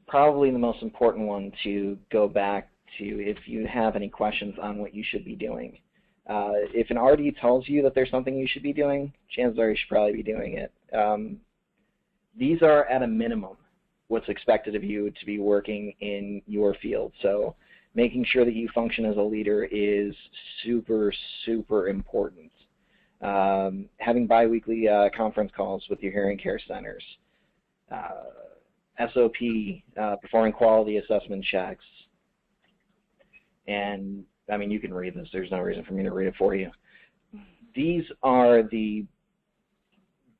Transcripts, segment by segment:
probably the most important one to go back to if you have any questions on what you should be doing. If an RD tells you that there's something you should be doing, chances are you should probably be doing it. These are, at a minimum, what's expected of you to be working in your field. So making sure that you function as a leader is super, super important. Having biweekly conference calls with your hearing care centers, SOP, performing quality assessment checks, and I mean, you can read this. There's no reason for me to read it for you. These are the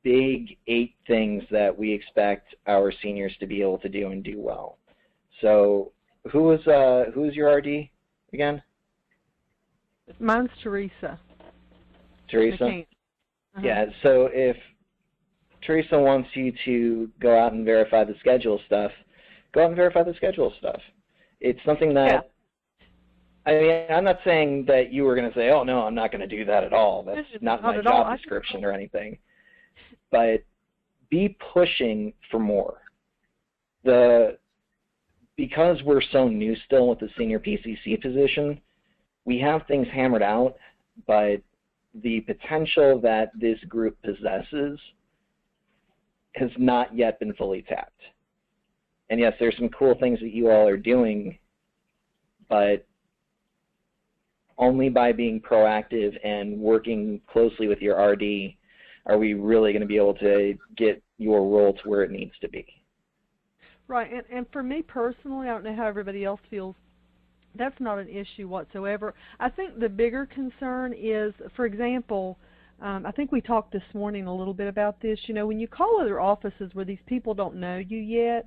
big 8 things that we expect our seniors to be able to do and do well. So who's your RD again? Mine's Teresa. Teresa? Yeah, so if Teresa wants you to go out and verify the schedule stuff, go out and verify the schedule stuff. It's something that, I mean, I'm not saying that you were going to say, oh, no, I'm not going to do that at all. That's not my job description or anything. But be pushing for more. Because we're so new still with the senior PCC position, we have things hammered out, but the potential that this group possesses has not yet been fully tapped. And yes, there's some cool things that you all are doing, but only by being proactive and working closely with your RD are we really going to be able to get your role to where it needs to be. Right, and for me personally, I don't know how everybody else feels, that's not an issue whatsoever. I think the bigger concern is, for example, I think we talked this morning a little bit about this, you know, when you call other offices where these people don't know you yet,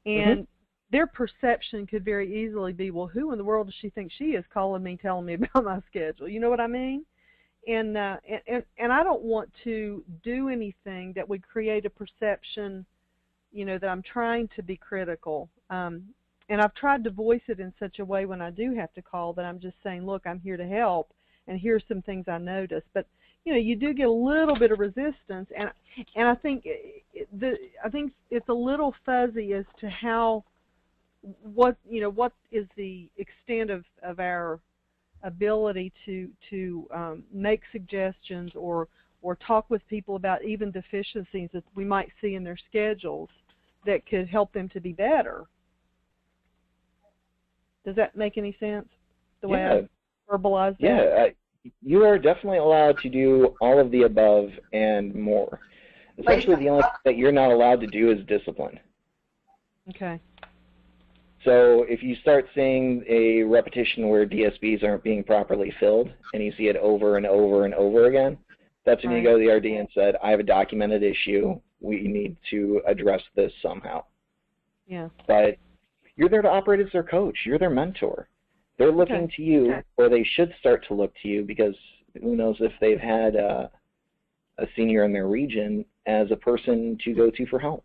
and their perception could very easily be, well, who in the world does she think she is calling me, telling me about my schedule? You know what I mean? And I don't want to do anything that would create a perception, you know, that I'm trying to be critical. And I've tried to voice it in such a way when I do have to call that I'm just saying, look, I'm here to help, and here's some things I noticed. But you know, you do get a little bit of resistance, and I think it's a little fuzzy as to how. What is the extent of our ability to make suggestions or talk with people about even deficiencies that we might see in their schedules that could help them to be better? Does that make any sense, the way I verbalized that? Yeah, you are definitely allowed to do all of the above and more. Essentially, the only thing that you're not allowed to do is discipline. Okay. So if you start seeing a repetition where DSBs aren't being properly filled, and you see it over and over and over again, that's when you go to the RD and said, I have a documented issue. We need to address this somehow. Yeah. But you're there to operate as their coach. You're their mentor. They're looking to you, or they should start to look to you, because who knows if they've had a senior in their region as a person to go to for help.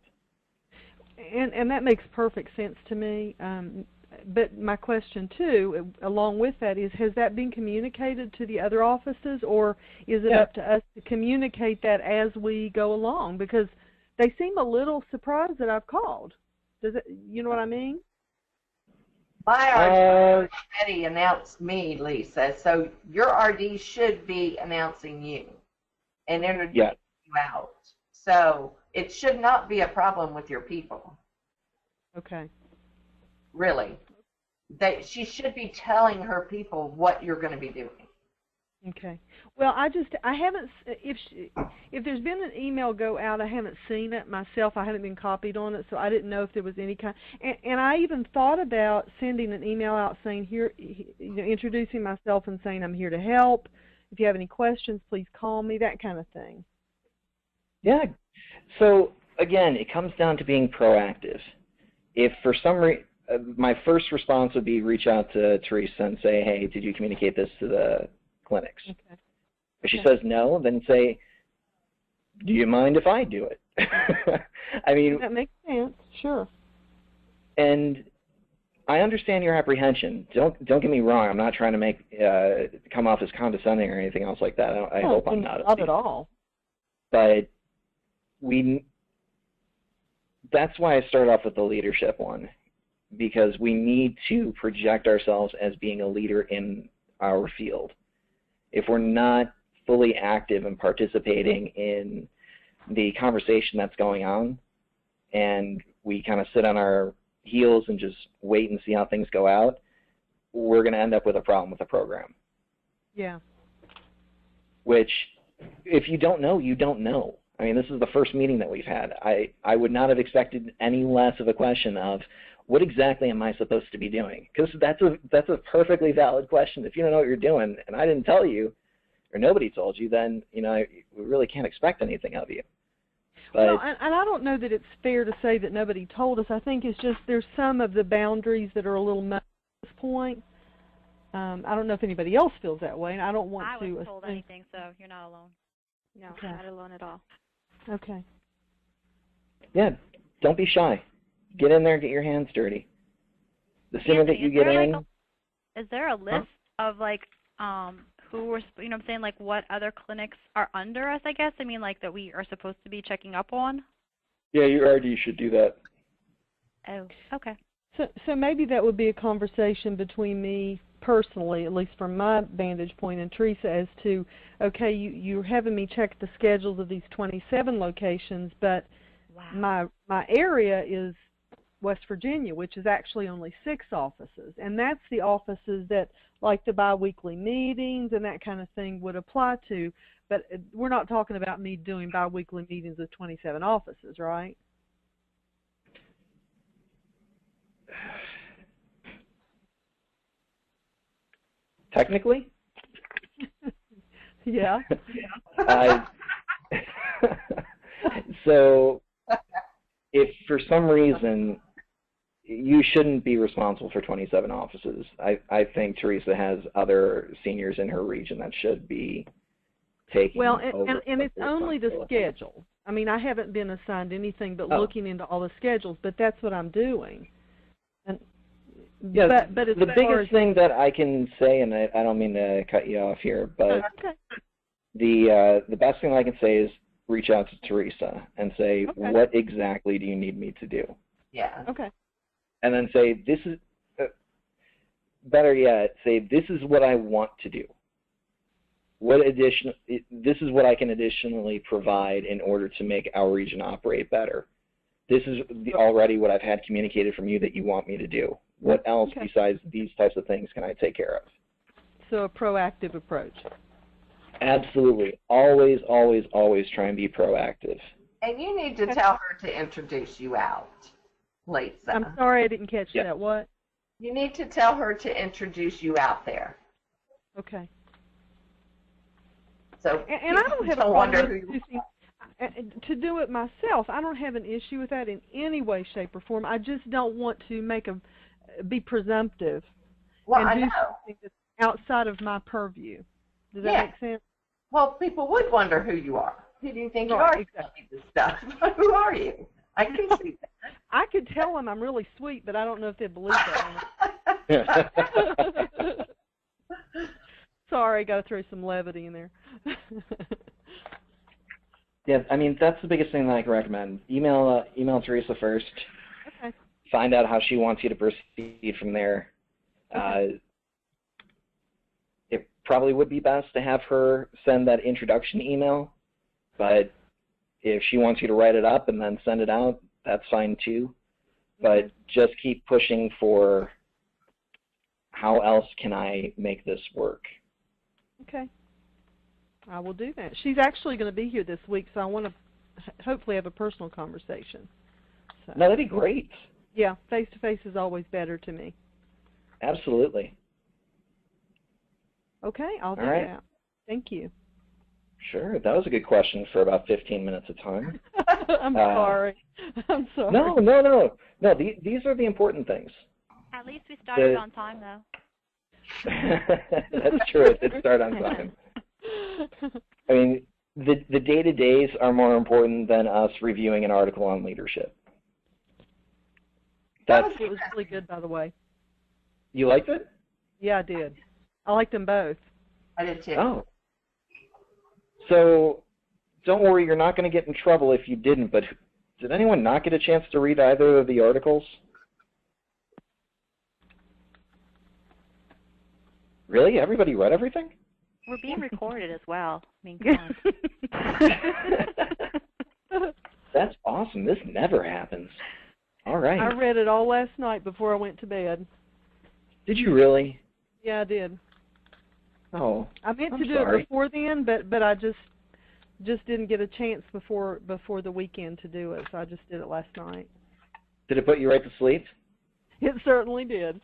And that makes perfect sense to me. But my question, too, along with that is, has that been communicated to the other offices, or is it up to us to communicate that as we go along? Because they seem a little surprised that I've called. Does it? You know what I mean? My RD already announced me, Lisa, so your RD should be announcing you and introducing you out. So it should not be a problem with your people. Okay. Really. She should be telling her people what you're going to be doing. Okay. Well, I haven't, if there's been an email go out, I haven't seen it myself. I haven't been copied on it, so I didn't know if there was any kind. And I even thought about sending an email out saying, here, you know, introducing myself and saying I'm here to help. If you have any questions, please call me, that kind of thing. Yeah. So, again, it comes down to being proactive. If for some reason, my first response would be reach out to Teresa and say, hey, did you communicate this to the clinics? Okay. If she says no, then say, do you mind if I do it? I mean, that makes sense, sure. And I understand your apprehension. Don't get me wrong. I'm not trying to make come off as condescending or anything else like that. I hope I'm not. Not at all. But that's why I start off with the leadership one, because we need to project ourselves as being a leader in our field. If we're not fully active and participating in the conversation that's going on, and we kind of sit on our heels and just wait and see how things go out, we're going to end up with a problem with the program. Yeah. Which, if you don't know, you don't know. I mean, this is the first meeting that we've had. I would not have expected any less of a question of, what exactly am I supposed to be doing? Because that's a perfectly valid question. If you don't know what you're doing, and I didn't tell you, or nobody told you, then, you know, we really can't expect anything of you. But, well, and I don't know that it's fair to say that nobody told us. I think it's just there's some of the boundaries that are a little muddy at this point. I don't know if anybody else feels that way, and I don't want to. I wasn't told anything, so you're not alone. No, okay. Not alone at all. Okay. Yeah, don't be shy. Get in there and get your hands dirty. The sooner that you get in. Is there a list of, like, who we're, you know what I'm saying, like what other clinics are under us, I guess? I mean, like that we are supposed to be checking up on? Yeah, your RD should do that. Oh, okay. So maybe that would be a conversation between me personally, at least from my vantage point, and Teresa as to, okay, you're having me check the schedules of these 27 locations, but wow. my area is West Virginia, which is actually only 6 offices, and that's the offices that, like the biweekly meetings and that kind of thing, would apply to. But we're not talking about me doing biweekly meetings of 27 offices, right? Technically? Yeah. So, if for some reason you shouldn't be responsible for 27 offices, I think Teresa has other seniors in her region that should be taking over. And it's only the schedule. I mean, I haven't been assigned anything but looking into all the schedules, but that's what I'm doing. And yeah, but the biggest thing that I can say, and I don't mean to cut you off here, but okay. The best thing I can say is reach out to Teresa and say, what exactly do you need me to do? Yeah. Okay. And then say, this is, better yet, say, this is what I want to do. This is what I can additionally provide in order to make our region operate better. This is already what I've had communicated from you that you want me to do. What else besides these types of things can I take care of? So a proactive approach. Absolutely. Always, always, always try and be proactive. And you need to tell her to introduce you out, Lisa. I'm sorry I didn't catch that. What? You need to tell her to introduce you out there. Okay. So and I don't have a problem to do it myself. I don't have an issue with that in any way, shape, or form. I just don't want to be presumptive and do something that's outside of my purview. Does that make sense? Well, people would wonder who you are. Who do you think you are? Exactly. This stuff. Who are you? I can see that. I could tell them I'm really sweet, but I don't know if they'd believe that. Sorry, got to throw some levity in there. Yeah, I mean, that's the biggest thing that I can recommend. Email Teresa first. Okay. Find out how she wants you to proceed from there. Okay. It probably would be best to have her send that introduction email, but if she wants you to write it up and then send it out, that's fine too. But just keep pushing for how else can I make this work. Okay. I will do that. She's actually going to be here this week, so I want to hopefully have a personal conversation. So. No, that'd be great. Yeah, face-to-face is always better to me. Absolutely. Okay, I'll do that. Thank you. Sure, that was a good question for about 15 minutes of time. I'm sorry. I'm sorry. No. These are the important things. At least we started on time, though. That's true. It did start on time. I mean, the day-to-days are more important than us reviewing an article on leadership. It was really good, by the way. You liked it? Yeah, I did. I liked them both. I did too. Oh. So, don't worry, you're not going to get in trouble if you didn't, but Did anyone not get a chance to read either of the articles? Really? Everybody read everything? We're being recorded as well. I mean, come on. That's awesome. This never happens. All right. I read it all last night before I went to bed. Did you really? Yeah, I did. Oh, I meant I'm to do sorry. it before then, but I just didn't get a chance before the weekend to do it, so I just did it last night. Did it put you right to sleep? It certainly did.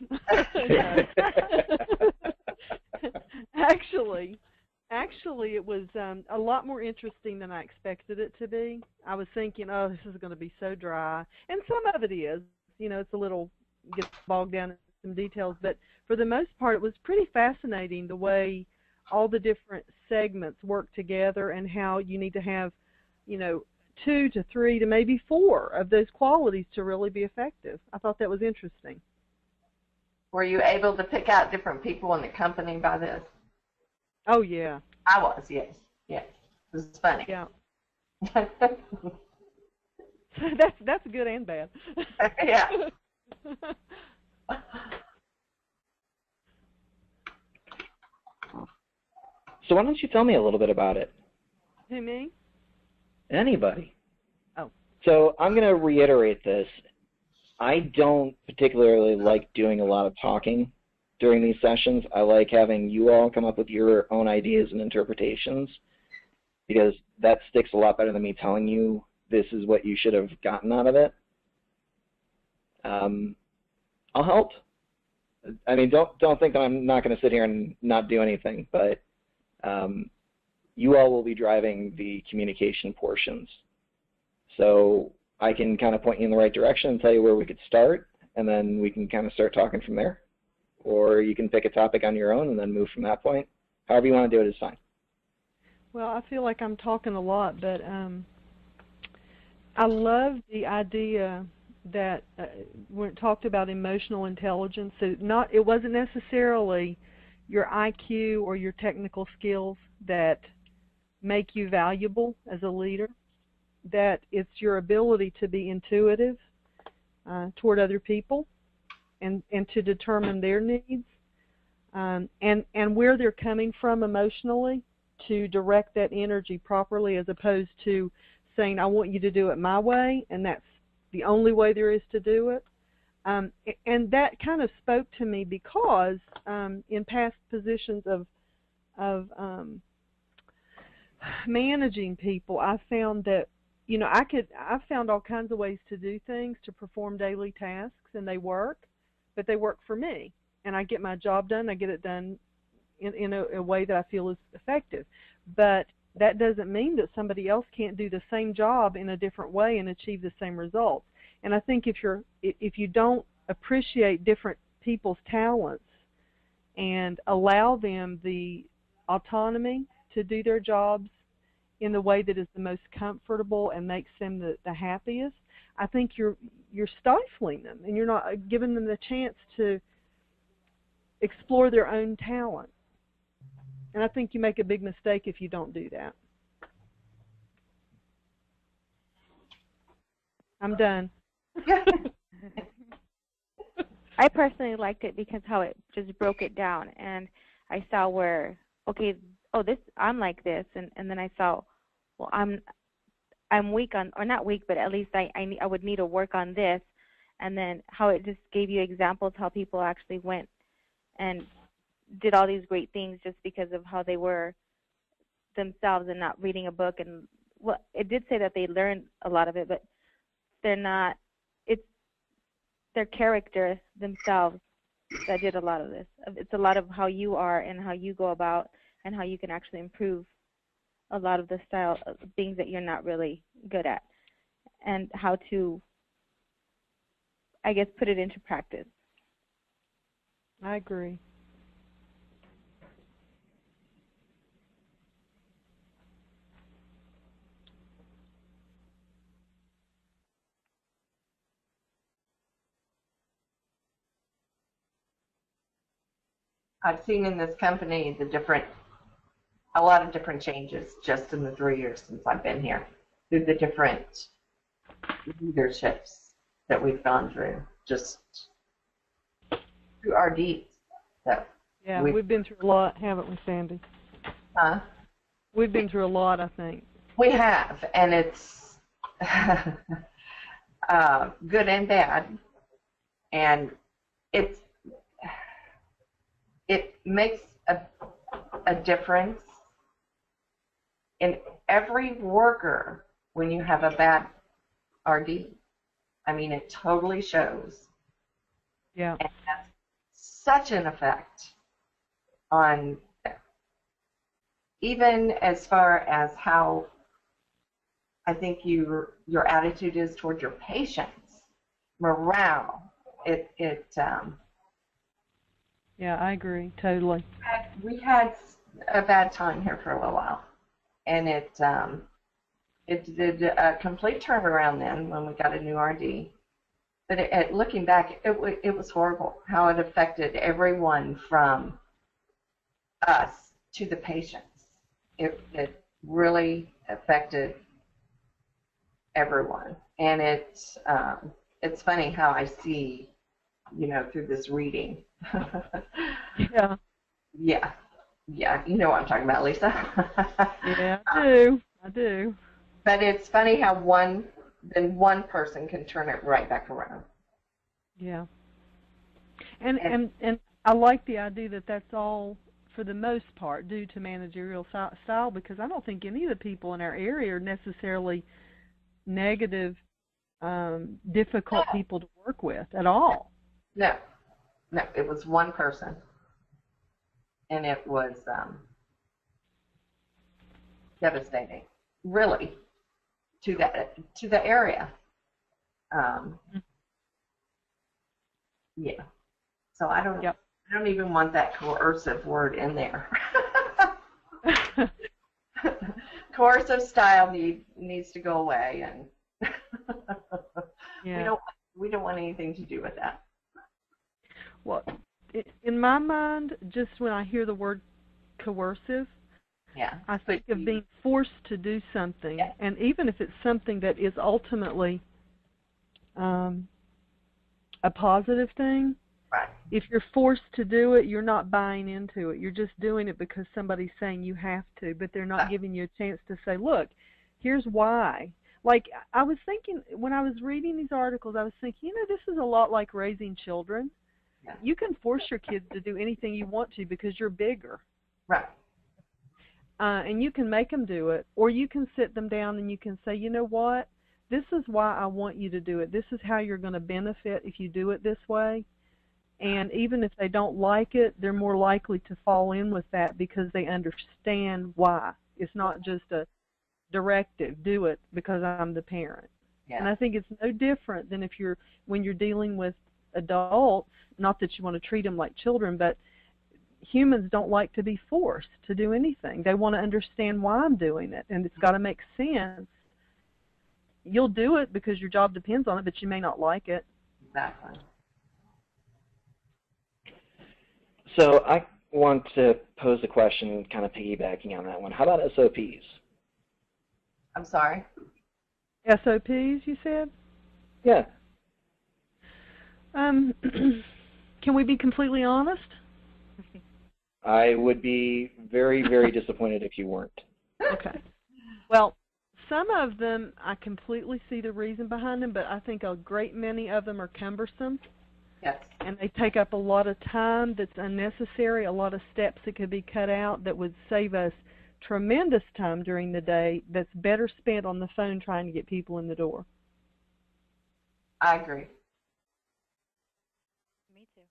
Actually, it was a lot more interesting than I expected it to be. I was thinking, oh, this is going to be so dry, and some of it is. You know, it's a little gets bogged down in some details, but for the most part, it was pretty fascinating the way all the different segments work together and how you need to have, 2 to 3 to maybe 4 of those qualities to really be effective. I thought that was interesting. Were you able to pick out different people in the company by this? Oh, yeah. I was, yes. Yes. It was funny. Yeah. That's good and bad. Yeah. So why don't you tell me a little bit about it? Who, me? Anybody. Oh. So I'm going to reiterate this. I don't particularly like doing a lot of talking during these sessions. I like having you all come up with your own ideas and interpretations because that sticks a lot better than me telling you this is what you should have gotten out of it. I'll help. I mean, don't think that I'm not going to sit here and not do anything, but you all will be driving the communication portions. So I can kind of point you in the right direction and tell you where we could start, and then we can kind of start talking from there. Or you can pick a topic on your own and then move from that point. However you want to do it is fine. Well, I feel like I'm talking a lot, but I love the idea that when it talked about emotional intelligence, so it wasn't necessarily your IQ or your technical skills that make you valuable as a leader, that it's your ability to be intuitive toward other people and to determine their needs and where they're coming from emotionally to direct that energy properly as opposed to saying, I want you to do it my way, and that's the only way there is to do it. And that kind of spoke to me because in past positions of managing people, I found that, I found all kinds of ways to do things, to perform daily tasks, and they work, but they work for me. And I get my job done, I get it done in a way that I feel is effective. But that doesn't mean that somebody else can't do the same job in a different way and achieve the same results. And I think if you don't appreciate different people's talents and allow them the autonomy to do their jobs in the way that is the most comfortable and makes them the happiest, I think you're stifling them and you're not giving them the chance to explore their own talent. And I think you make a big mistake if you don't do that. I'm done. I personally liked it because how it just broke it down, and I saw where, okay, I'm like this, and then I saw, well, I'm weak on, or not weak, but at least I would need to work on this, and then how it just gave you examples how people actually went and did all these great things just because of how they were themselves and not reading a book. And well, it did say that they learned a lot of it, but they're not, it's their character themselves that did a lot of this. It's a lot of how you are and how you go about and how you can actually improve a lot of the style of things that you're not really good at and how to, I guess, put it into practice. I agree. I've seen in this company a lot of different changes just in the 3 years since I've been here through the different leaderships that we've gone through, just through our deeds. That we've been through a lot, haven't we, Sandy? Huh? We've been through a lot, I think. We have, and it's good and bad, and it makes a difference in every worker when you have a bad RD. I mean, it totally shows. Yeah. And has such an effect on even as far as how I think your attitude is toward your patients, morale. Yeah, I agree totally. We had a bad time here for a little while, and it did a complete turnaround then when we got a new RD. But looking back, it was horrible how it affected everyone from us to the patients. It really affected everyone, and it's funny how I see, through this reading. Yeah. Yeah. You know what I'm talking about, Lisa. Yeah, I do. But it's funny how one person can turn it right back around. Yeah. And I like the idea that that's all, for the most part, due to managerial style, because I don't think any of the people in our area are necessarily negative, difficult people to work with at all. No, it was one person, and it was devastating, really, to the area. Yeah. So I don't even want that coercive word in there. Coercive style needs to go away, and we don't want anything to do with that. Well, in my mind, just when I hear the word coercive, I think of being forced to do something, and even if it's something that is ultimately a positive thing, right. If you're forced to do it, you're not buying into it. You're just doing it because somebody's saying you have to, but they're not giving you a chance to say, look, here's why. Like, I was thinking, when I was reading these articles, I was thinking, this is a lot like raising children. Yeah. You can force your kids to do anything you want to because you're bigger. Right. And you can make them do it, or you can sit them down and you can say, you know what, this is why I want you to do it. This is how you're going to benefit if you do it this way. And even if they don't like it, they're more likely to fall in with that because they understand why. It's not just a directive, do it because I'm the parent. Yeah. And I think it's no different than when you're dealing with adults, not that you want to treat them like children, but humans don't like to be forced to do anything. They want to understand why I'm doing it, and it's got to make sense. You'll do it because your job depends on it, but you may not like it. Exactly. So I want to pose a question kind of piggybacking on that one. How about SOPs? I'm sorry? SOPs, you said? Yeah. Can we be completely honest? I would be very, very disappointed if you weren't. Okay. Well, some of them, I completely see the reason behind them, but I think a great many of them are cumbersome. Yes. And they take up a lot of time that's unnecessary, a lot of steps that could be cut out that would save us tremendous time during the day that's better spent on the phone trying to get people in the door. I agree. Me too.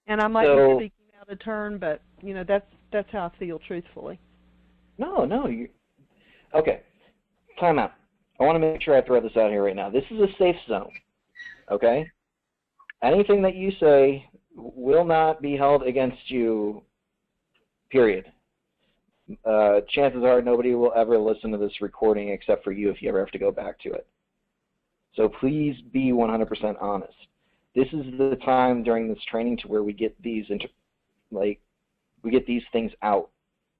And I might be speaking out of turn, but that's how I feel, truthfully. No. Okay. Time out. I want to make sure I throw this out here right now. This is a safe zone. Okay? Anything that you say will not be held against you, period. Chances are nobody will ever listen to this recording except for you if you ever have to go back to it. So please be 100% honest. This is the time during this training to where we get these we get these things out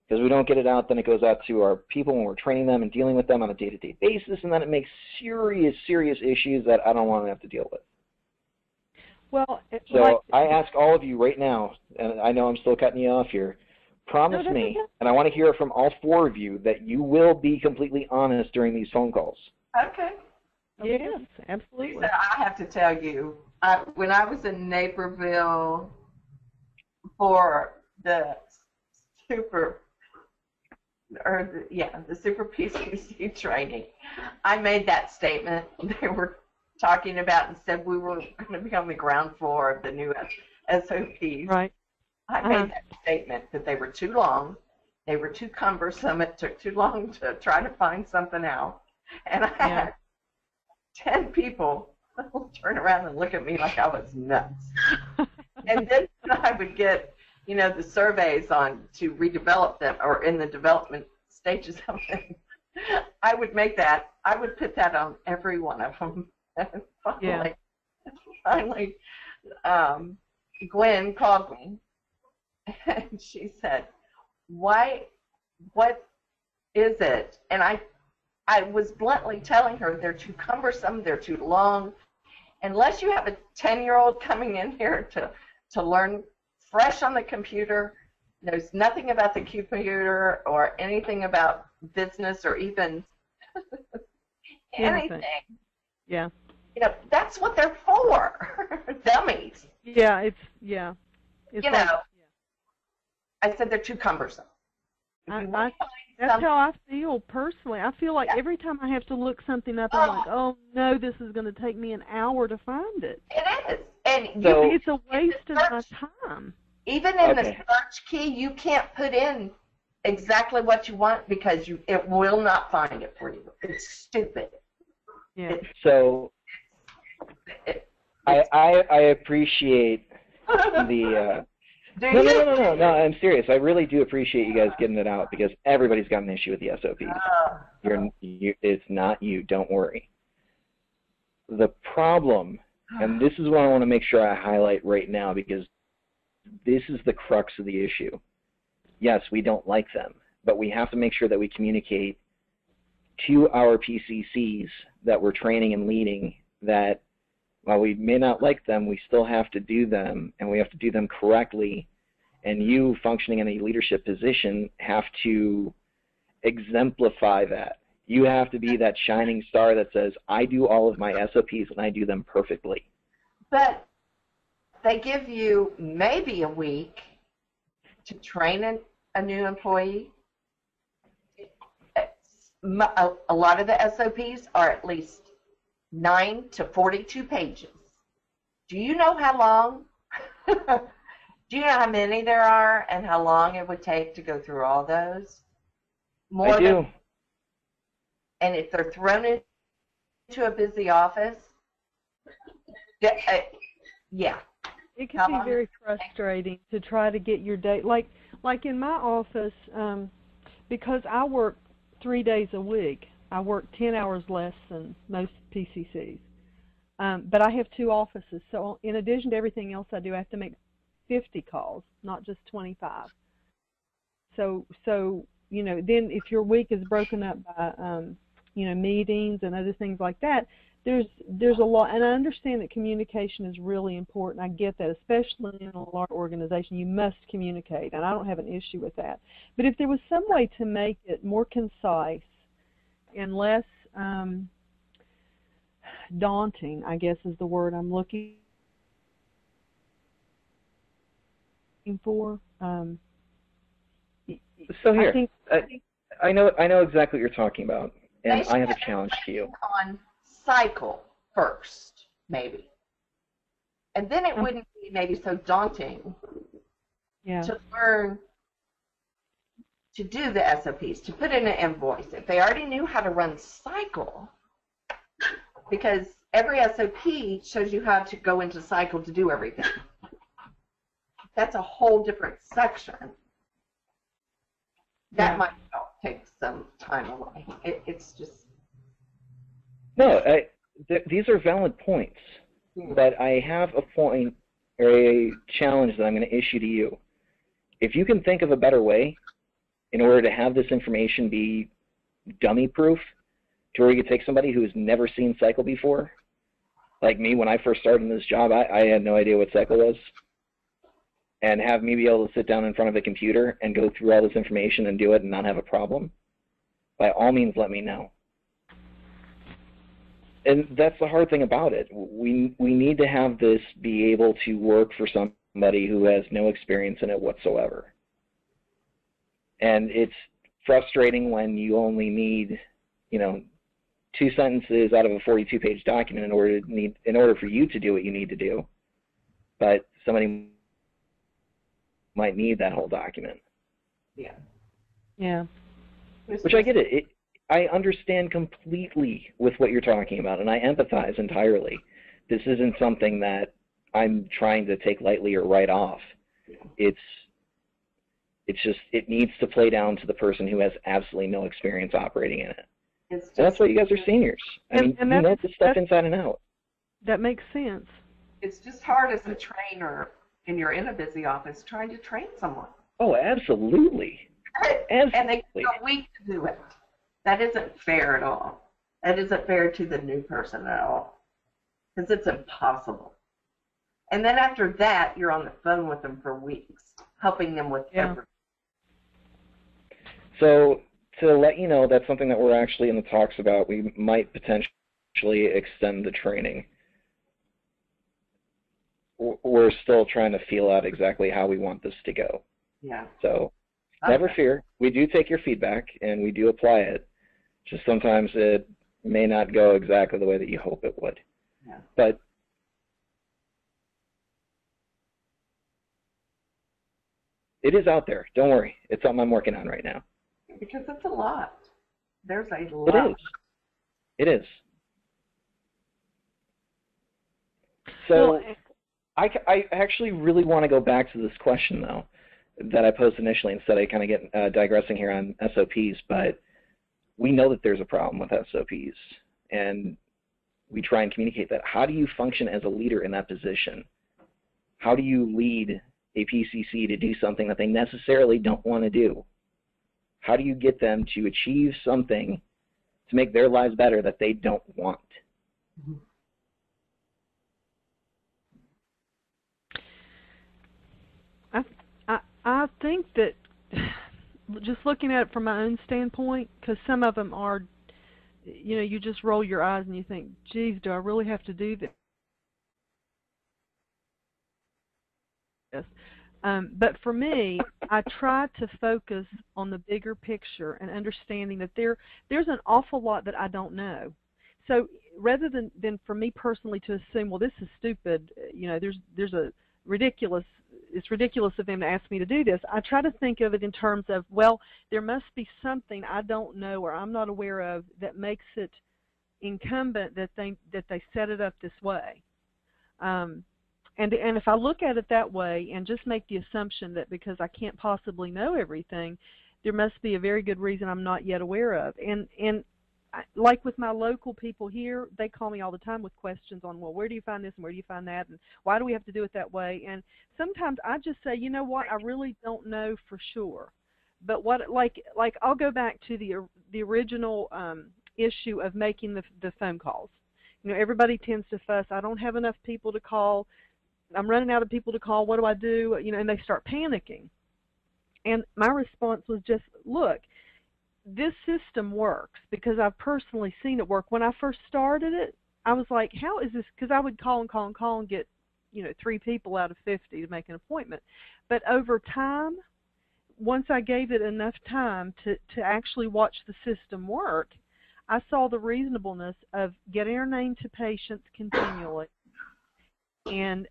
Because we don't get it out, then it goes out to our people when we're training them and dealing with them on a day-to-day basis, and then it makes serious, serious issues that I don't want to have to deal with. Well, so I ask all of you right now, and I know I'm still cutting you off here, promise me, and I want to hear it from all 4 of you, that you will be completely honest during these phone calls. Okay. Yes, absolutely. So I have to tell you, when I was in Naperville for the Super PCC training, I made that statement. They were talking about and said we were going to be on the ground floor of the new SOPs. Right. I made that statement that they were too long, they were too cumbersome, it took too long to try to find something out. And I had 10 people turn around and look at me like I was nuts. And then I would get, the surveys on to redevelop them or in the development stages of them. I would put that on every one of them. And finally, Gwen called me and she said, what is it? And I was bluntly telling her they're too cumbersome, they're too long. Unless you have a 10-year-old coming in here to learn fresh on the computer, knows nothing about the computer or anything about business or even anything. Yeah. That's what they're for. Dummies. Yeah, I said they're too cumbersome. That's how I feel personally. I feel like every time I have to look something up, I'm like, oh no, this is going to take me an hour to find it. It is. And it's a waste of my time. Even in the search key, you can't put in exactly what you want because it will not find it for you. It's stupid. Yeah. I appreciate the No, I'm serious. I really do appreciate you guys getting it out because everybody's got an issue with the SOPs. It's not you. Don't worry. The problem, and this is what I want to make sure I highlight right now because this is the crux of the issue. Yes, we don't like them, but we have to make sure that we communicate to our PCCs that we're training and leading that while we may not like them, we still have to do them, and we have to do them correctly. And you, functioning in a leadership position, have to exemplify that. You have to be that shining star that says, I do all of my SOPs, and I do them perfectly. But they give you maybe a week to train a new employee. A lot of the SOPs are at least 9 to 42 pages. Do you know how long? Do you know how many there are and how long it would take to go through all those? I do. And if they're thrown into a busy office, yeah. It can be very frustrating to try to get your day. Like in my office, because I work 3 days a week, I work 10 hours less than most PCCs. But I have 2 offices, so in addition to everything else I do, I have to make 50 calls, not just 25. So then if your week is broken up by, meetings and other things like that, there's a lot, and I understand that communication is really important. I get that, especially in a large organization, you must communicate, and I don't have an issue with that. But if there was some way to make it more concise and less daunting, I guess is the word I'm looking for. So here, I know exactly what you're talking about, and I have a challenge to you. On cycle first, maybe, and then it wouldn't be maybe so daunting to learn to do the SOPs, to put in an invoice. If they already knew how to run cycle, because every SOP shows you how to go into cycle to do everything. That's a whole different section. That might take some time away. It's just... No, these are valid points, but I have a point or a challenge that I'm going to issue to you. If you can think of a better way, in order to have this information be dummy-proof, to where you could take somebody who's never seen cycle before, like me when I first started in this job, I had no idea what cycle was, and have me be able to sit down in front of a computer and go through all this information and do it and not have a problem, by all means let me know. And that's the hard thing about it. We need to have this be able to work for somebody who has no experience in it whatsoever. And it's frustrating when you only need, 2 sentences out of a 42-page document in order for you to do what you need to do. But somebody might need that whole document. Yeah. Yeah. Which I get it. I understand completely with what you're talking about, and I empathize entirely. This isn't something that I'm trying to take lightly or write off. It's just, it needs to play down to the person who has absolutely no experience operating in it. That's why you guys are seniors. I mean, you know this stuff inside and out. That makes sense. It's just hard as a trainer, and you're in a busy office trying to train someone. Oh, absolutely. And they take a week to do it. That isn't fair at all. That isn't fair to the new person at all, because it's impossible. And then after that, you're on the phone with them for weeks, helping them with everything. So to let you know, that's something that we're actually in the talks about. We might potentially extend the training. We're still trying to feel out exactly how we want this to go. Yeah. So never fear. We do take your feedback, and we do apply it. Just sometimes it may not go exactly the way that you hope it would. Yeah. But it is out there. Don't worry. It's something I'm working on right now. Because it's a lot. There's a lot. It is. It is. So Well, I actually really want to go back to this question, though, that I posed initially instead of kind of get digressing here on SOPs, but we know that there's a problem with SOPs, and we try and communicate that. How do you function as a leader in that position? How do you lead a PCC to do something that they necessarily don't want to do? How do you get them to achieve something to make their lives better that they don't want? Mm-hmm. I think that, just looking at it from my own standpoint, because some of them are, you just roll your eyes and you think, geez, do I really have to do this? But for me, I try to focus on the bigger picture and understanding that there's an awful lot that I don't know. So rather than for me personally to assume, well, this is stupid, there's a it's ridiculous of them to ask me to do this, I try to think of it in terms of, well, there must be something I don't know or I'm not aware of that makes it incumbent that they set it up this way. And if I look at it that way and just make the assumption that because I can't possibly know everything, there must be a very good reason I'm not yet aware of. And like with my local people here, they call me all the time with questions on, well, where do you find this and where do you find that, and why do we have to do it that way? And sometimes I just say, you know what, I really don't know for sure. But what, like I'll go back to the original issue of making the phone calls. Everybody tends to fuss, I don't have enough people to call, I'm running out of people to call, what do I do? And they start panicking. And my response was just, look, this system works because I've personally seen it work. When I first started it, I was like, how is this? Because I would call and get, 3 people out of 50 to make an appointment. But over time, once I gave it enough time to actually watch the system work, I saw the reasonableness of getting our name to patients continually and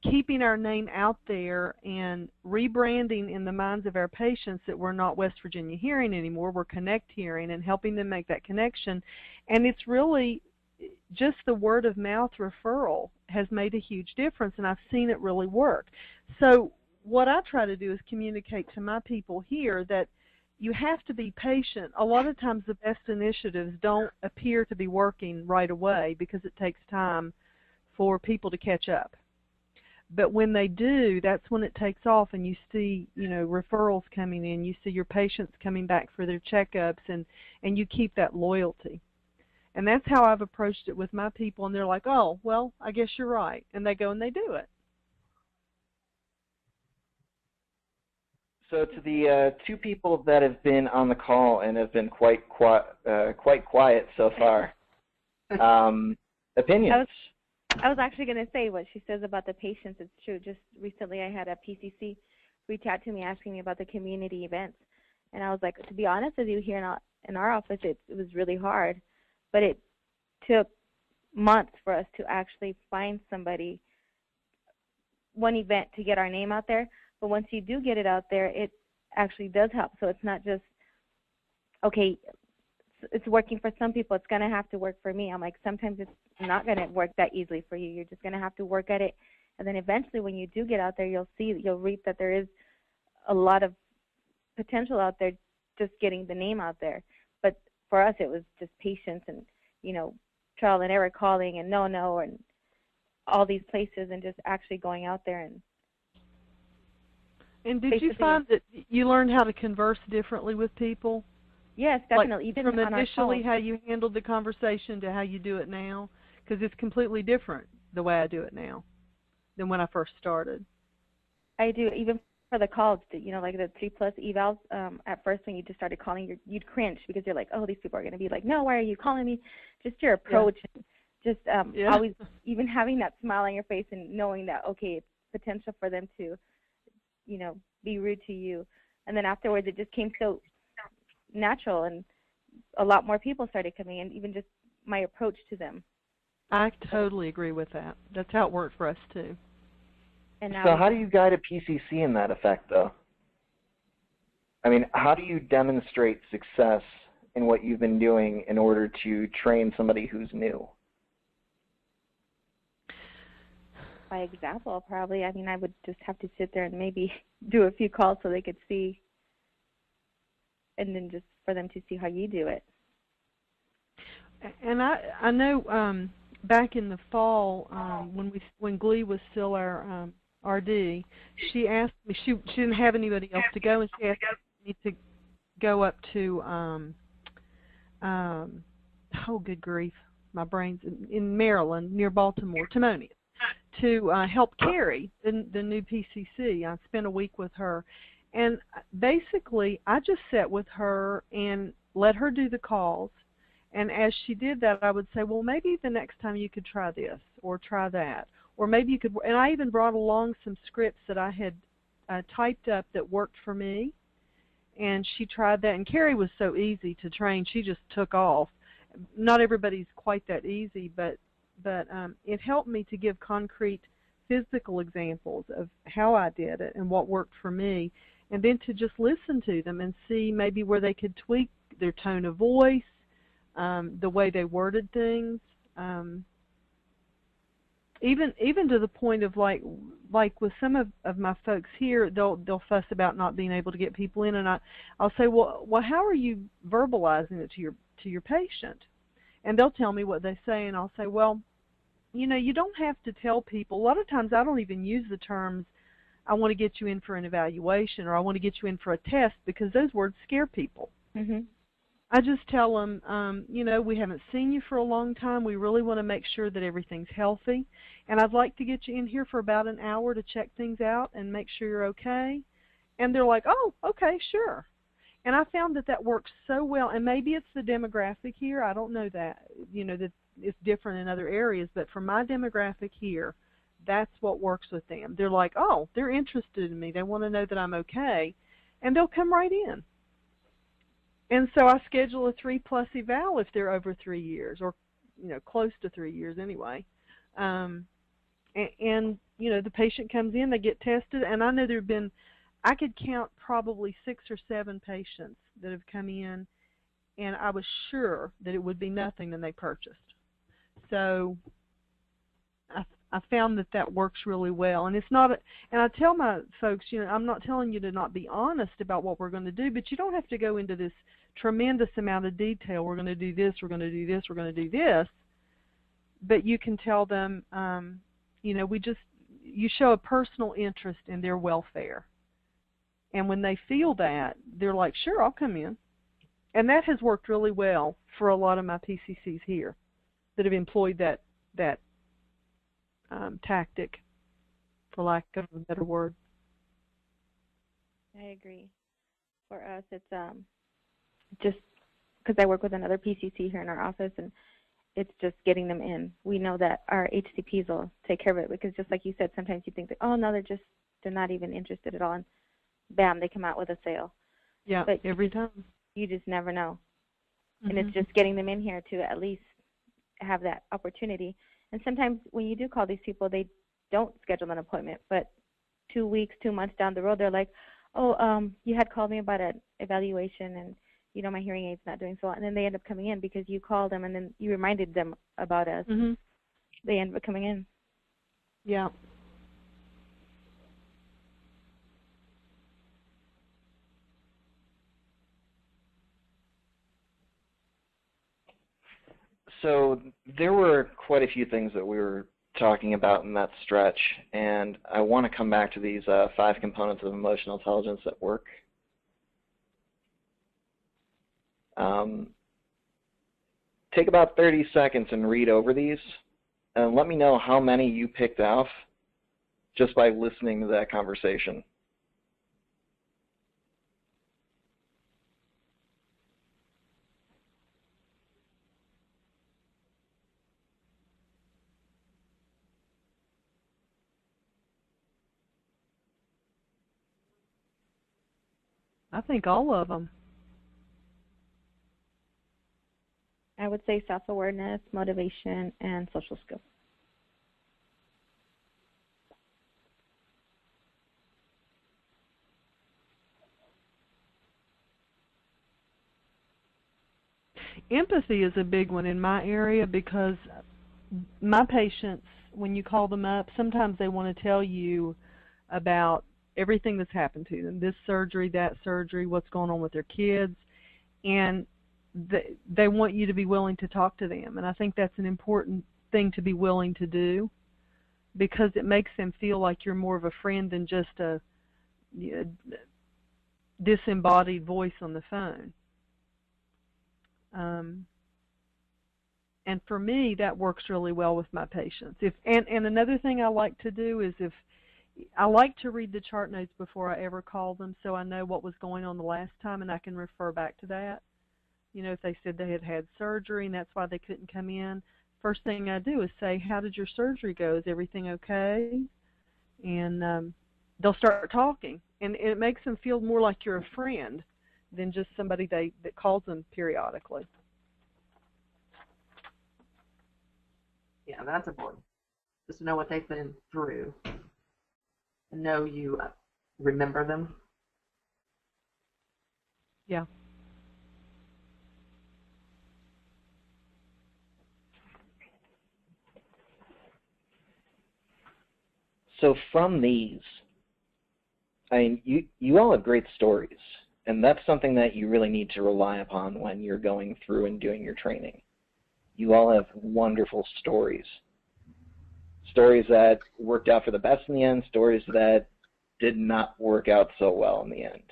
keeping our name out there and rebranding in the minds of our patients that we're not West Virginia Hearing anymore, we're Connect Hearing, and helping them make that connection. And it's really just the word of mouth referral has made a huge difference, and I've seen it really work. So what I try to do is communicate to my people here that you have to be patient. A lot of times the best initiatives don't appear to be working right away because it takes time for people to catch up. But when they do, that's when it takes off, and you see, referrals coming in. You see your patients coming back for their checkups, and you keep that loyalty. And that's how I've approached it with my people, and they're like, oh, well, I guess you're right. And they go and they do it. So to the two people that have been on the call and have been quite quiet so far, opinions? I was actually going to say what she says about the patients. It's true. Just recently I had a PCC reach out to me asking me about the community events. And I was like, to be honest with you, here in our office, it was really hard. But it took months for us to actually find somebody, one event to get our name out there. But once you do get it out there, it actually does help. So it's not just, okay, it's working for some people. It's going to have to work for me. I'm like, sometimes it's not going to work that easily for you. You're just going to have to work at it. And then eventually when you do get out there, you'll reap that there is a lot of potential out there just getting the name out there. But for us, it was just patience and, trial and error calling and no, and all these places and just actually going out there. And did you find that you learned how to converse differently with people? Yes, definitely. Like from initially how you handled the conversation to how you do it now? Because it's completely different the way I do it now than when I first started. I do, even for the calls, like the 3+ evals. At first when you just started calling, you'd cringe because you're like, oh, these people are going to be like, no, why are you calling me? Just your approach, and just always even having that smile on your face and knowing that, okay, it's potential for them to, be rude to you. And then afterwards it just came so natural, and a lot more people started coming in, even just my approach to them. I totally agree with that. That's how it worked for us too. And now so how do you guide a PCC in that effect, though? I mean, how do you demonstrate success in what you've been doing in order to train somebody who's new? By example, probably. I mean, I would just have to sit there and maybe do a few calls so they could see, and then just for them to see how you do it. And I know back in the fall when Glee was still our RD, she asked me, she didn't have anybody else to go, and she asked me to go up to oh good grief, my brain's in Maryland near Baltimore, Timonian, to help carry the new PCC. I spent a week with her, and basically I just sat with her and let her do the calls. And as she did that, I would say, well, maybe the next time you could try this or try that. Or maybe you could, and I even brought along some scripts that I had typed up that worked for me. And she tried that. And Carrie was so easy to train. She just took off. Not everybody's quite that easy, but it helped me to give concrete physical examples of how I did it and what worked for me. And then to just listen to them and see maybe where they could tweak their tone of voice, the way they worded things, even to the point of like with some of my folks here, they'll fuss about not being able to get people in, and I'll say, well, how are you verbalizing it to your patient? And they'll tell me what they say, and I'll say, well, you don't have to tell people. A lot of times I don't even use the terms, I want to get you in for an evaluation or I want to get you in for a test, because those words scare people. Mm-hmm. I just tell them, we haven't seen you for a long time. We really want to make sure that everything's healthy. And I'd like to get you in here for about an hour to check things out and make sure you're okay. And they're like, oh, okay, sure. And I found that works so well. And maybe it's the demographic here. I don't know that, that it's different in other areas. But for my demographic here, that's what works with them. They're like, oh, they're interested in me. They want to know that I'm okay. And they'll come right in. And so I schedule a 3+ eval if they're over 3 years, or close to 3 years anyway. And the patient comes in, they get tested, and I know I could count probably 6 or 7 patients that have come in, and I was sure that it would be nothing than they purchased. So I found that works really well. And it's not, and I tell my folks, I'm not telling you to not be honest about what we're going to do, but you don't have to go into this tremendous amount of detail. We're going to do this, we're going to do this, we're going to do this. But you can tell them, we just, you show a personal interest in their welfare. And when they feel that, they're like, sure, I'll come in. And that has worked really well for a lot of my PCCs here that have employed that tactic, for lack of a better word. I agree. For us, it's just because I work with another PCC here in our office, and it's just getting them in. We know that our HCPs will take care of it, because just like you said, sometimes you think that, oh no, they're not even interested at all, and bam, they come out with a sale. Yeah, but every time. You just never know. Mm-hmm. And it's just getting them in here to at least have that opportunity. And sometimes when you do call these people, they don't schedule an appointment, but 2 weeks, 2 months down the road, they're like, oh, you had called me about an evaluation, and my hearing aid's not doing so well. And then they end up coming in because you called them and then you reminded them about us. Mm-hmm. They end up coming in. Yeah. So there were quite a few things that we were talking about in that stretch, and I want to come back to these 5 components of emotional intelligence at work. Take about 30 seconds and read over these, and let me know how many you picked out just by listening to that conversation. I think all of them. I would say self-awareness, motivation, and social skills. Empathy is a big one in my area, because my patients, when you call them up, sometimes they want to tell you about everything that's happened to them, this surgery, that surgery, what's going on with their kids, and they want you to be willing to talk to them. And I think that's an important thing to be willing to do, because it makes them feel like you're more of a friend than just a disembodied voice on the phone. And for me, that works really well with my patients. And another thing I like to do is, if I like to read the chart notes before I ever call them, so I know what was going on the last time and I can refer back to that. If they said they had had surgery and that's why they couldn't come in, first thing I do is say, how did your surgery go? Is everything okay? And they'll start talking. And it makes them feel more like you're a friend than just somebody that calls them periodically. Yeah, that's important. Just to know what they've been through. And know you remember them. Yeah. So from these, I mean, you all have great stories, and that's something that you really need to rely upon when you're going through and doing your training. You all have wonderful stories. Stories that worked out for the best in the end, stories that did not work out so well in the end.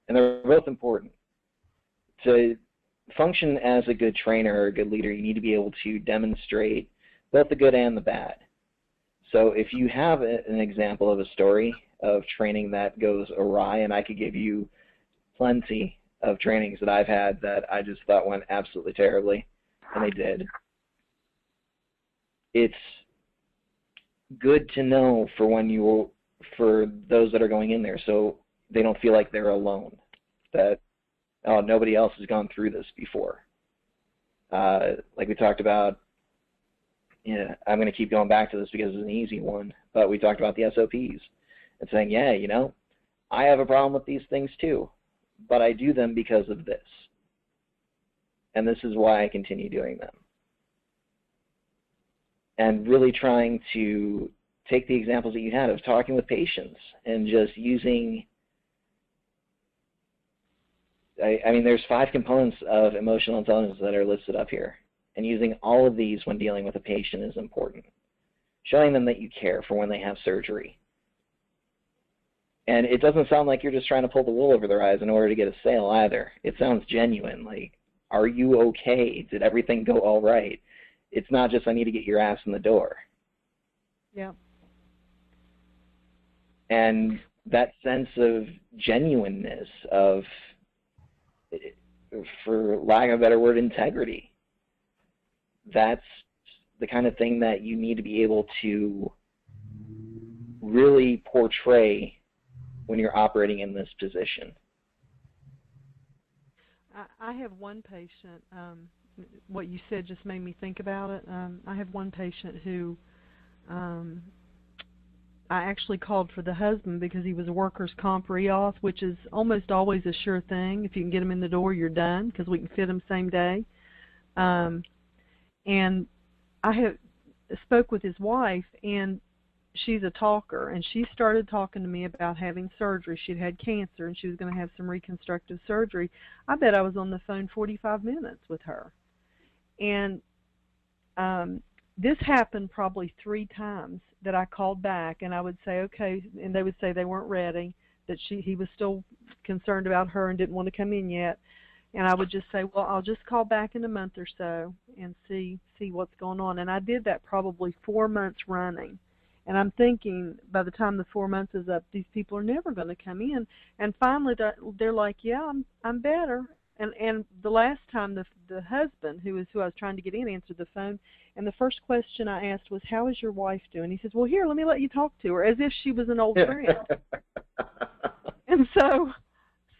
And they're both important. To function as a good trainer or a good leader, you need to be able to demonstrate both the good and the bad. So if you have an example of a story of training that goes awry, and I could give you plenty of trainings that I've had that I just thought went absolutely terribly, and they did. It's good to know for those that are going in there, so they don't feel like they're alone, that, oh, nobody else has gone through this before. Like we talked about, I'm going to keep going back to this because it's an easy one, but we talked about the SOPs and saying, yeah, I have a problem with these things too, but I do them because of this. And this is why I continue doing them. And really trying to take the examples that you had of talking with patients and just using, I mean, there's 5 components of emotional intelligence that are listed up here. And using all of these when dealing with a patient is important. showing them that you care for when they have surgery. And it doesn't sound like you're just trying to pull the wool over their eyes in order to get a sale either. It sounds genuine, like, are you okay? Did everything go all right? It's not just, I need to get your ass in the door. Yeah. And that sense of genuineness, of, for lack of a better word, integrity, that's the kind of thing that you need to be able to really portray when you're operating in this position. I have one patient, what you said just made me think about it. I have one patient who I actually called for the husband because he was a workers' comp re-auth, which is almost always a sure thing. If you can get him in the door, you're done, because we can fit him same day. And I spoke with his wife, and she's a talker, and she started talking to me about having surgery. She'd had cancer, and she was going to have some reconstructive surgery. I bet I was on the phone 45 minutes with her. And this happened probably 3 times that I called back, and I would say, okay, and they would say they weren't ready, that he was still concerned about her and didn't want to come in yet. And I would just say, well, I'll just call back in a month or so and see what's going on. And I did that probably 4 months running. And I'm thinking, by the time the 4 months is up, these people are never going to come in. And finally, they're like, yeah, I'm better. And the last time, the husband, who I was trying to get in, answered the phone. And the first question I asked was, how is your wife doing? He says, well, here, let me let you talk to her, as if she was an old friend. And so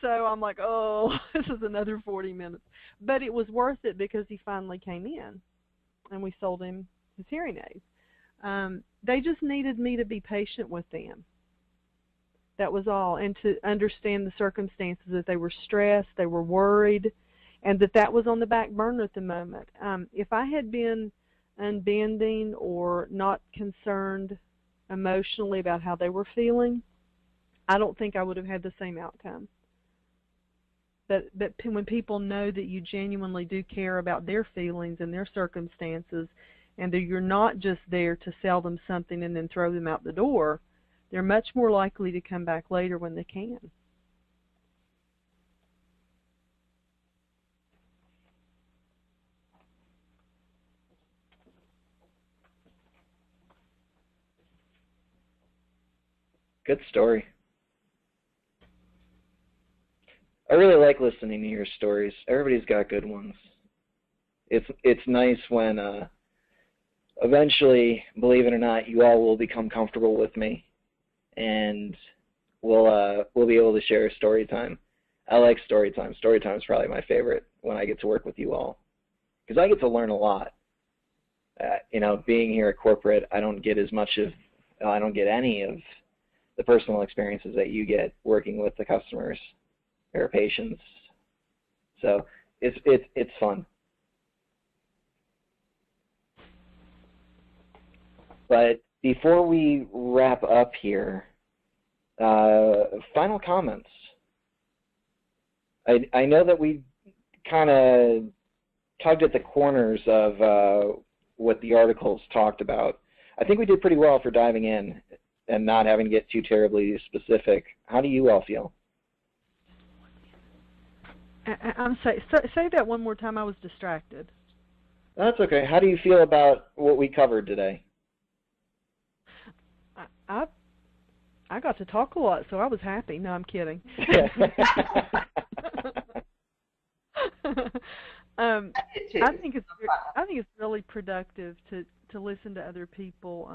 I'm like, oh, this is another 40 minutes. But it was worth it because he finally came in, and we sold him his hearing aids. They just needed me to be patient with them. That was all, and to understand the circumstances, that they were stressed, they were worried, and that was on the back burner at the moment. If I had been unbending or not concerned emotionally about how they were feeling, I don't think I would have had the same outcome. But when people know that you genuinely do care about their feelings and their circumstances, and that you're not just there to sell them something and then throw them out the door, they're much more likely to come back later when they can. Good story. I really like listening to your stories. Everybody's got good ones. It's nice when eventually, believe it or not, you all will become comfortable with me, and we'll be able to share story time. I like story time. Story time is probably my favorite when I get to work with you all, because I get to learn a lot. Being here at corporate, I don't get any of the personal experiences that you get working with the customers or patients. So it's fun. But before we wrap up here, final comments. I know that we kind of tugged at the corners of what the articles talked about. I think we did pretty well for diving in and not having to get too terribly specific. How do you all feel? I'm say that one more time. I was distracted. That's okay. How do you feel about what we covered today? I got to talk a lot, so I was happy. No, I'm kidding. I think it's really productive to listen to other people.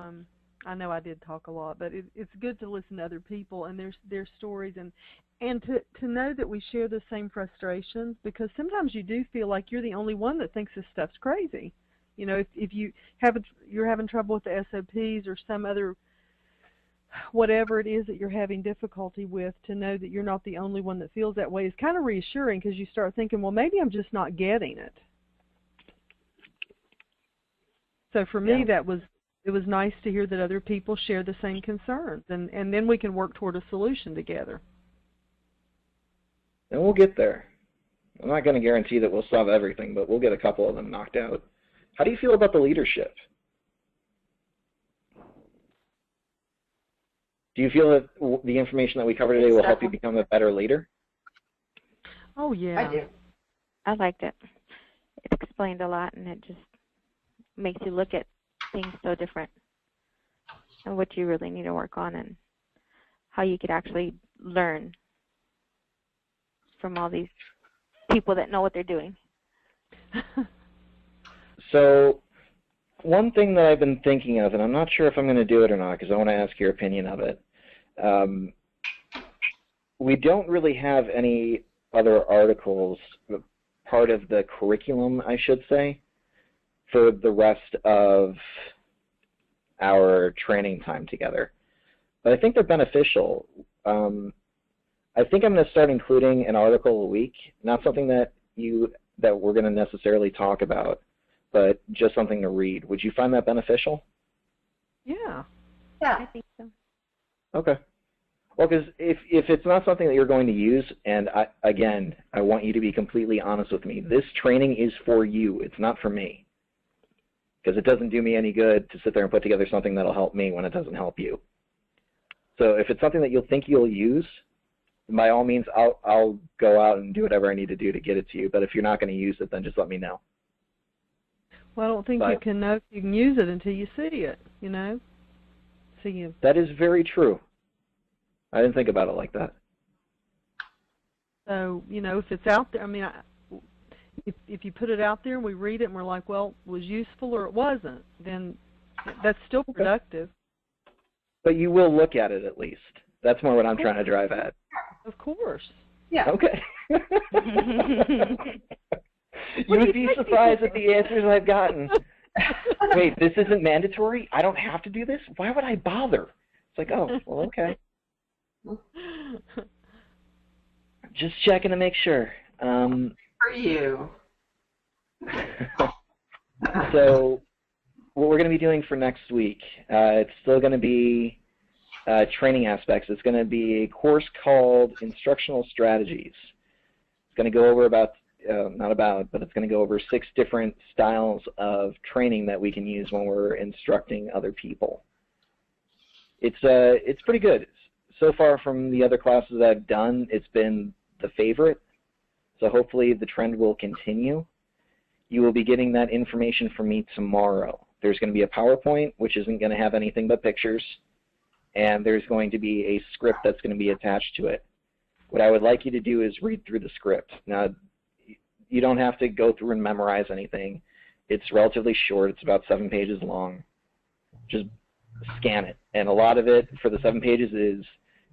I know I did talk a lot, but it's good to listen to other people and their stories, and to know that we share the same frustrations, because sometimes you do feel like you're the only one that thinks this stuff's crazy. If you're having trouble with the SOPs or some other whatever it is that you're having difficulty with, to know that you're not the only one that feels that way is kind of reassuring, because you start thinking, well, maybe I'm just not getting it. So for me, it was nice to hear that other people share the same concerns, and then we can work toward a solution together. And we'll get there. I'm not going to guarantee that we'll solve everything, but we'll get a couple of them knocked out. How do you feel about the leadership? Do you feel that the information that we covered today will help you become a better leader? Oh, yeah. I do. I liked it. It explained a lot, and it just makes you look at things so different and what you really need to work on and how you could actually learn from all these people that know what they're doing. So one thing that I've been thinking of, and I'm not sure if I'm going to do it or not because I want to ask your opinion of it. We don't really have any other articles, part of the curriculum, I should say, for the rest of our training time together. But I think they're beneficial. I think I'm going to start including an article a week, not something that we're going to necessarily talk about, but just something to read. Would you find that beneficial? Yeah. Yeah. I think so. Okay. Well, because if it's not something that you're going to use, and I want you to be completely honest with me, this training is for you. It's not for me. Because it doesn't do me any good to sit there and put together something that'll help me when it doesn't help you. So if it's something that you'll think you'll use, by all means, I'll go out and do whatever I need to do to get it to you. But if you're not going to use it, then just let me know. Well, I don't think you can know if you can use it until you see it, you know? That is very true. I didn't think about it like that. So, you know, if it's out there, I mean, if you put it out there and we read it and we're like, well, it was useful or it wasn't, then that's still productive. But you will look at it at least. That's more what I'm trying to drive at. Of course. Yeah. Okay. You would be surprised at the answers I've gotten. Wait, this isn't mandatory? I don't have to do this? Why would I bother? It's like, oh, well, okay. Just checking to make sure. For you. So what we're going to be doing for next week, it's still going to be training aspects. It's going to be a course called Instructional Strategies. It's going to go over but it's going to go over 6 different styles of training that we can use when we're instructing other people. It's pretty good. So far from the other classes that I've done, it's been the favorite. So hopefully the trend will continue. You will be getting that information from me tomorrow. There's going to be a PowerPoint, which isn't going to have anything but pictures, and there's going to be a script that's going to be attached to it. What I would like you to do is read through the script. Now, you don't have to go through and memorize anything. It's relatively short. It's about 7 pages long. Just scan it. And a lot of it for the 7 pages is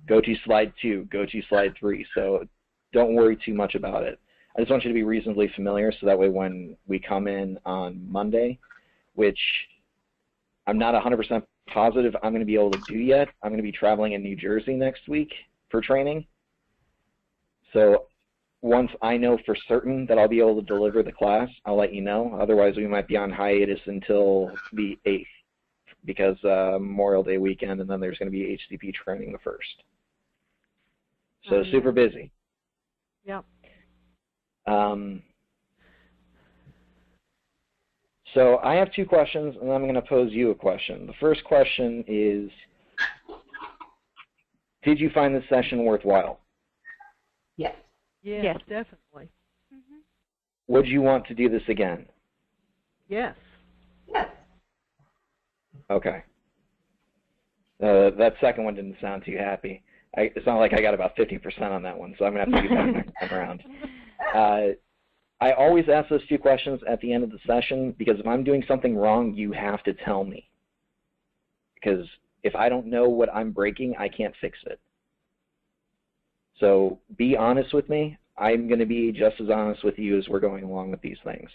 go to slide 2, go to slide 3. So don't worry too much about it. I just want you to be reasonably familiar so that way when we come in on Monday, which I'm not 100% positive I'm going to be able to do yet. I'm going to be traveling in New Jersey next week for training. So once I know for certain that I'll be able to deliver the class, I'll let you know. Otherwise, we might be on hiatus until the 8th because Memorial Day weekend, and then there's going to be HCP training the 1st. So super busy. Yep. So I have 2 questions, and I'm going to pose you a question. The first question is, did you find this session worthwhile? Yes. Yes, definitely. Mm-hmm. Would you want to do this again? Yes. Yes. Okay. That second one didn't sound too happy. It's not like I got about 50% on that one, so I'm going to have to get back next time around. I always ask those 2 questions at the end of the session because if I'm doing something wrong, you have to tell me. Because if I don't know what I'm breaking, I can't fix it. So be honest with me. I'm going to be just as honest with you as we're going along with these things.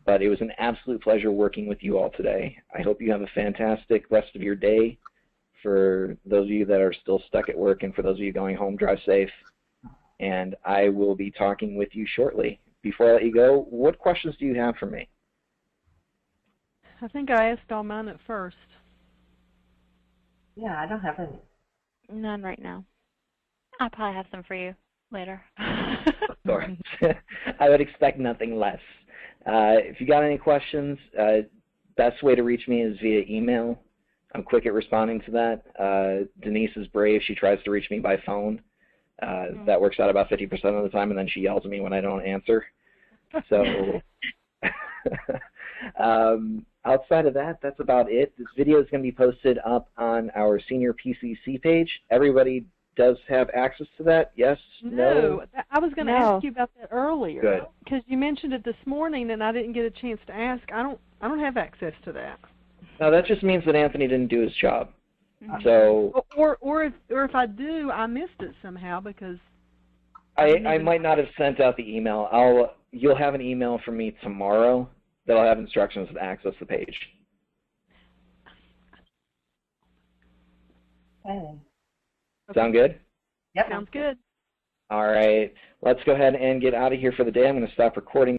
But it was an absolute pleasure working with you all today. I hope you have a fantastic rest of your day. For those of you that are still stuck at work and for those of you going home, drive safe. And I will be talking with you shortly. Before I let you go, what questions do you have for me? I think I asked all mine at first. Yeah, I don't have any. None right now. I'll probably have some for you later. Sorry. I would expect nothing less. If you got any questions, best way to reach me is via email. I'm quick at responding to that. Denise is brave. She tries to reach me by phone. That works out about 50% of the time, and then she yells at me when I don't answer. So outside of that, that's about it. This video is going to be posted up on our senior PCC page. Everybody does have access to that? Yes? No? I was going to ask you about that earlier. Good. Because you mentioned it this morning, and I didn't get a chance to ask. I don't have access to that. No, that just means that Anthony didn't do his job. So, or if I do, I missed it somehow because I might not have sent out the email. You'll have an email from me tomorrow that'll have instructions to access the page. Okay. Sound good? Yep. Sounds good. All right. Let's go ahead and get out of here for the day. I'm going to stop recording.